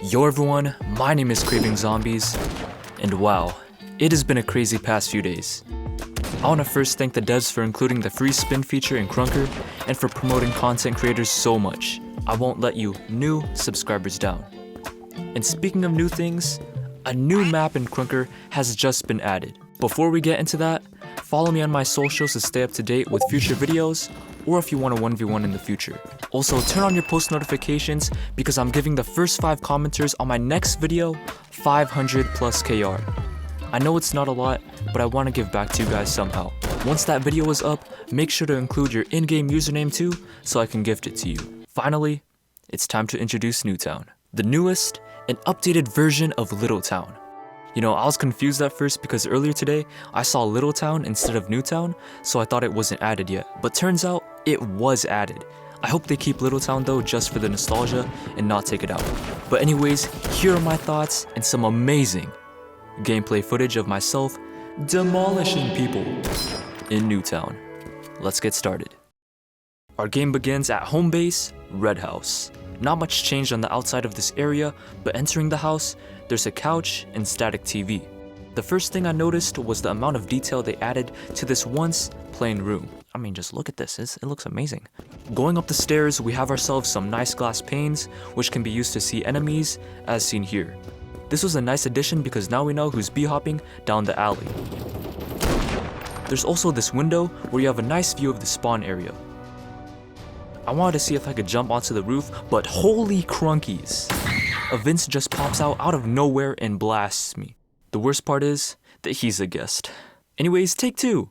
Yo everyone, my name is Craving Zombies, and wow, it has been a crazy past few days. I want to first thank the devs for including the free spin feature in Krunker and for promoting content creators so much. I won't let you new subscribers down. And speaking of new things, a new map in Krunker has just been added. Before we get into that, follow me on my socials to stay up to date with future videos, or if you want a 1v1 in the future. Also, turn on your post notifications because I'm giving the first 5 commenters on my next video 500 plus KR. I know it's not a lot, but I want to give back to you guys somehow. Once that video is up, make sure to include your in-game username too, so I can gift it to you. Finally, it's time to introduce Newtown, the newest and updated version of Little Town. You know, I was confused at first because earlier today, I saw Little Town instead of Newtown, so I thought it wasn't added yet, but turns out it was added. I hope they keep Little Town though, just for the nostalgia and not take it out. But anyways, here are my thoughts and some amazing gameplay footage of myself demolishing people in Newtown. Let's get started. Our game begins at home base, Red House. Not much changed on the outside of this area, but entering the house, there's a couch and static TV. The first thing I noticed was the amount of detail they added to this once plain room. I mean, just look at this, it looks amazing. Going up the stairs, we have ourselves some nice glass panes, which can be used to see enemies, as seen here. This was a nice addition because now we know who's bee-hopping down the alley. There's also this window where you have a nice view of the spawn area. I wanted to see if I could jump onto the roof, but holy crunkies! A Vince just pops out of nowhere and blasts me. The worst part is that he's a guest. Anyways, take 2!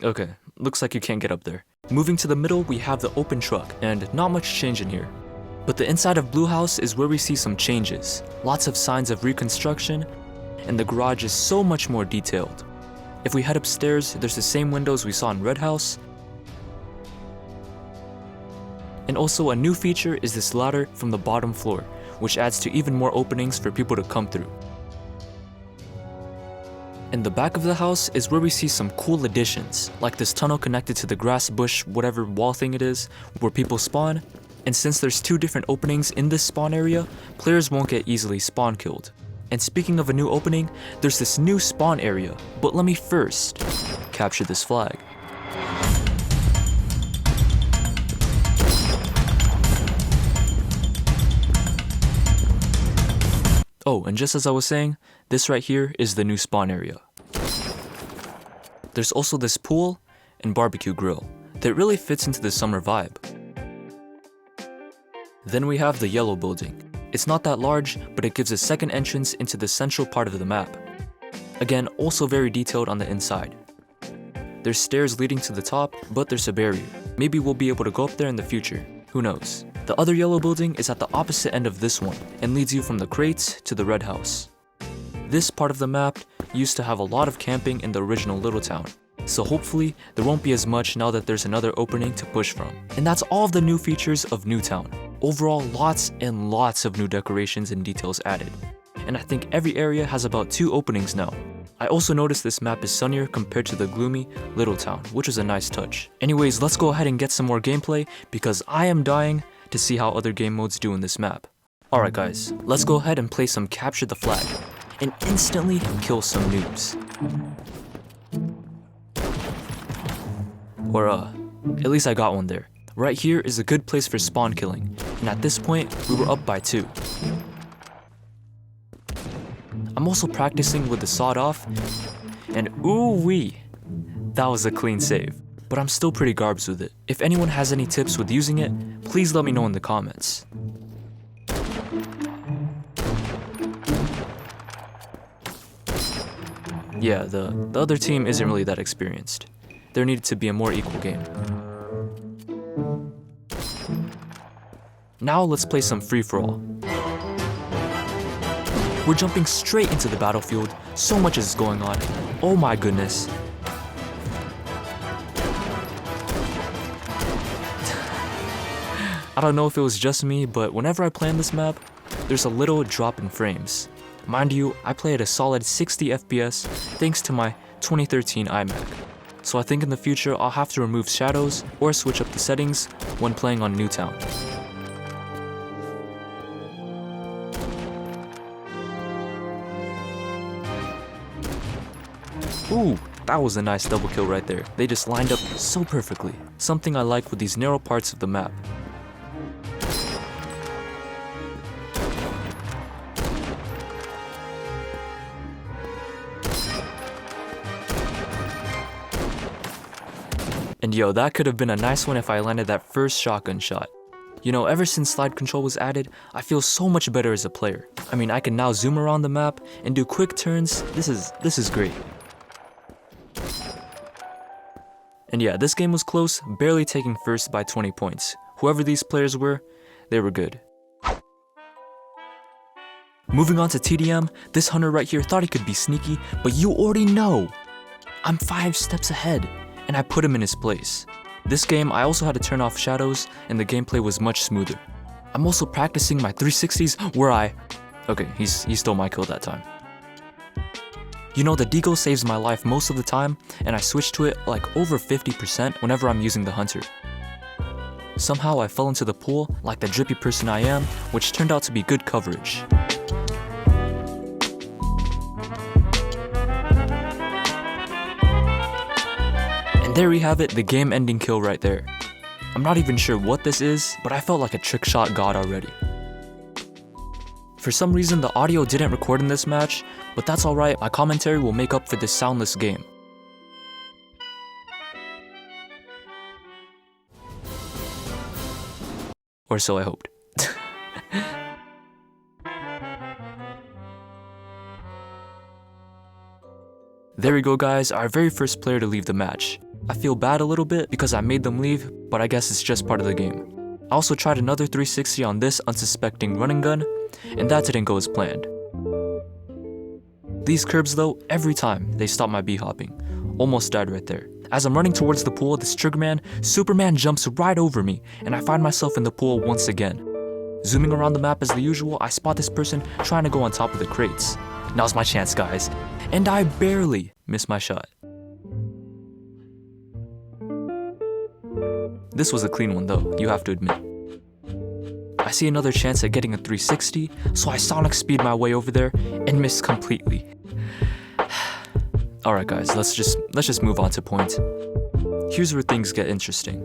Okay, looks like you can't get up there. Moving to the middle, we have the open truck, and not much change in here. But the inside of Blue House is where we see some changes. Lots of signs of reconstruction, and the garage is so much more detailed. If we head upstairs, there's the same windows we saw in Red House. And also a new feature is this ladder from the bottom floor, which adds to even more openings for people to come through. In the back of the house is where we see some cool additions, like this tunnel connected to the grass bush, whatever wall thing it is, where people spawn. And since there's 2 different openings in this spawn area, players won't get easily spawn killed. And speaking of a new opening, there's this new spawn area, but let me first capture this flag. Oh, and just as I was saying, this right here is the new spawn area. There's also this pool and barbecue grill that really fits into the summer vibe. Then we have the yellow building. It's not that large, but it gives a second entrance into the central part of the map. Again, also very detailed on the inside. There's stairs leading to the top, but there's a barrier. Maybe we'll be able to go up there in the future. Who knows? The other yellow building is at the opposite end of this one and leads you from the crates to the Red House. This part of the map used to have a lot of camping in the original Little Town, so hopefully there won't be as much now that there's another opening to push from. And that's all of the new features of Newtown. Overall, lots and lots of new decorations and details added. And I think every area has about 2 openings now. I also noticed this map is sunnier compared to the gloomy Little Town, which is a nice touch. Anyways, let's go ahead and get some more gameplay because I am dying to see how other game modes do in this map. Alright guys, let's go ahead and play some Capture the Flag and instantly kill some noobs. Or at least I got one there. Right here is a good place for spawn killing, and at this point, we were up by 2. I'm also practicing with the sawed off, and ooh-wee, that was a clean save. But I'm still pretty garbs with it. If anyone has any tips with using it, please let me know in the comments. Yeah, the other team isn't really that experienced. There needed to be a more equal game. Now let's play some free-for-all. We're jumping straight into the battlefield, so much is going on. Oh my goodness. I don't know if it was just me, but whenever I play on this map, there's a little drop in frames. Mind you, I play at a solid 60 FPS thanks to my 2013 iMac. so I think in the future I'll have to remove shadows or switch up the settings when playing on Newtown. Ooh, that was a nice double kill right there. They just lined up so perfectly. Something I like with these narrow parts of the map. And yo, that could have been a nice one if I landed that first shotgun shot. You know, ever since slide control was added, I feel so much better as a player. I mean, I can now zoom around the map and do quick turns. This is great. And yeah, this game was close, barely taking first by 20 points. Whoever these players were, they were good. Moving on to TDM, this hunter right here thought he could be sneaky, but you already know. I'm 5 steps ahead, and I put him in his place. This game, I also had to turn off shadows, and the gameplay was much smoother. I'm also practicing my 360s where okay, he stole my kill that time. You know, the deagle saves my life most of the time, and I switch to it like over 50% whenever I'm using the hunter. Somehow I fell into the pool like the drippy person I am, which turned out to be good coverage. And there we have it, the game-ending kill right there. I'm not even sure what this is, but I felt like a trick shot god already. For some reason, the audio didn't record in this match, but that's alright, my commentary will make up for this soundless game. Or so I hoped. There we go guys, our very first player to leave the match. I feel bad a little bit because I made them leave, but I guess it's just part of the game. I also tried another 360 on this unsuspecting running gun, and that didn't go as planned. These curbs though, every time they stop my b-hopping. Almost died right there. As I'm running towards the pool, this triggerman, Superman jumps right over me, and I find myself in the pool once again. Zooming around the map as the usual, I spot this person trying to go on top of the crates. Now's my chance guys, and I barely miss my shot. This was a clean one though, you have to admit. I see another chance at getting a 360, so I sonic speed my way over there and miss completely. Alright guys, let's just move on to point. Here's where things get interesting.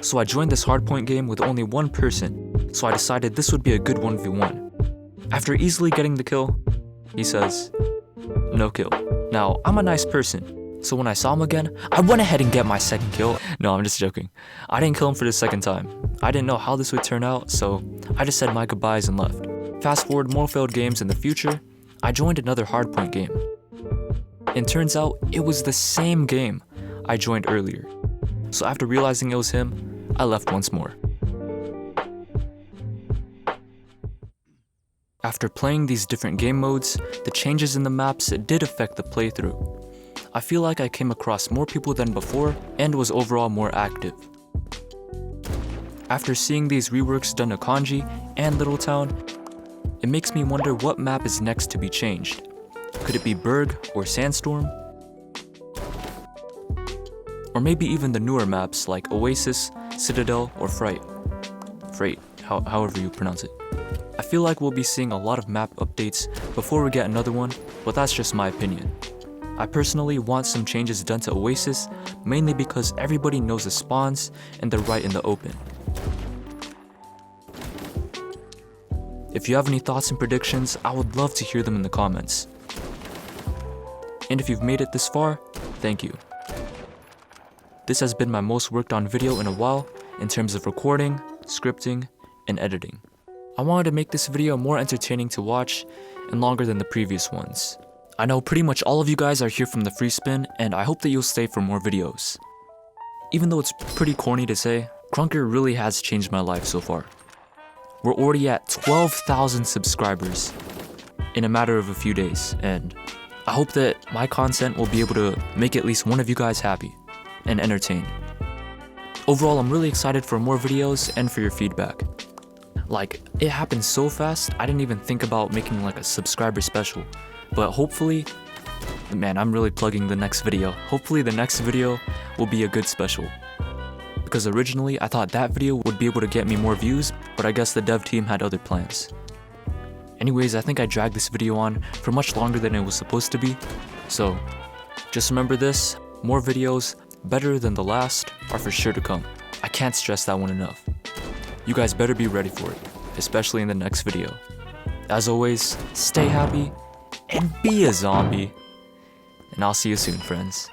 So I joined this hardpoint game with only one person, so I decided this would be a good 1v1. After easily getting the kill, he says, no kill. Now, I'm a nice person, so when I saw him again, I went ahead and get my second kill. No, I'm just joking. I didn't kill him for the second time. I didn't know how this would turn out, so I just said my goodbyes and left. Fast forward more failed games in the future, I joined another hardpoint game. And turns out, it was the same game I joined earlier. So after realizing it was him, I left once more. After playing these different game modes, the changes in the maps did affect the playthrough. I feel like I came across more people than before and was overall more active. After seeing these reworks done to Kanji and Littletown, it makes me wonder what map is next to be changed. Could it be Berg or Sandstorm? Or maybe even the newer maps like Oasis, Citadel, or Fright. However you pronounce it. I feel like we'll be seeing a lot of map updates before we get another one, but that's just my opinion. I personally want some changes done to Oasis, mainly because everybody knows the spawns and they're right in the open. If you have any thoughts and predictions, I would love to hear them in the comments. And if you've made it this far, thank you. This has been my most worked on video in a while in terms of recording, scripting, and editing. I wanted to make this video more entertaining to watch and longer than the previous ones. I know pretty much all of you guys are here from the free spin, and I hope that you'll stay for more videos. Even though it's pretty corny to say, Krunker really has changed my life so far. We're already at 12,000 subscribers in a matter of a few days, and I hope that my content will be able to make at least one of you guys happy and entertained. Overall, I'm really excited for more videos and for your feedback. Like, it happened so fast, I didn't even think about making like a subscriber special, but hopefully Man, I'm really plugging the next video. Hopefully the next video will be a good special. Because originally I thought that video would be able to get me more views, but I guess the dev team had other plans. Anyways, I think I dragged this video on for much longer than it was supposed to be. So, just remember this, more videos better than the last are for sure to come. I can't stress that one enough. You guys better be ready for it, especially in the next video. As always, stay happy and be a zombie. And I'll see you soon, friends.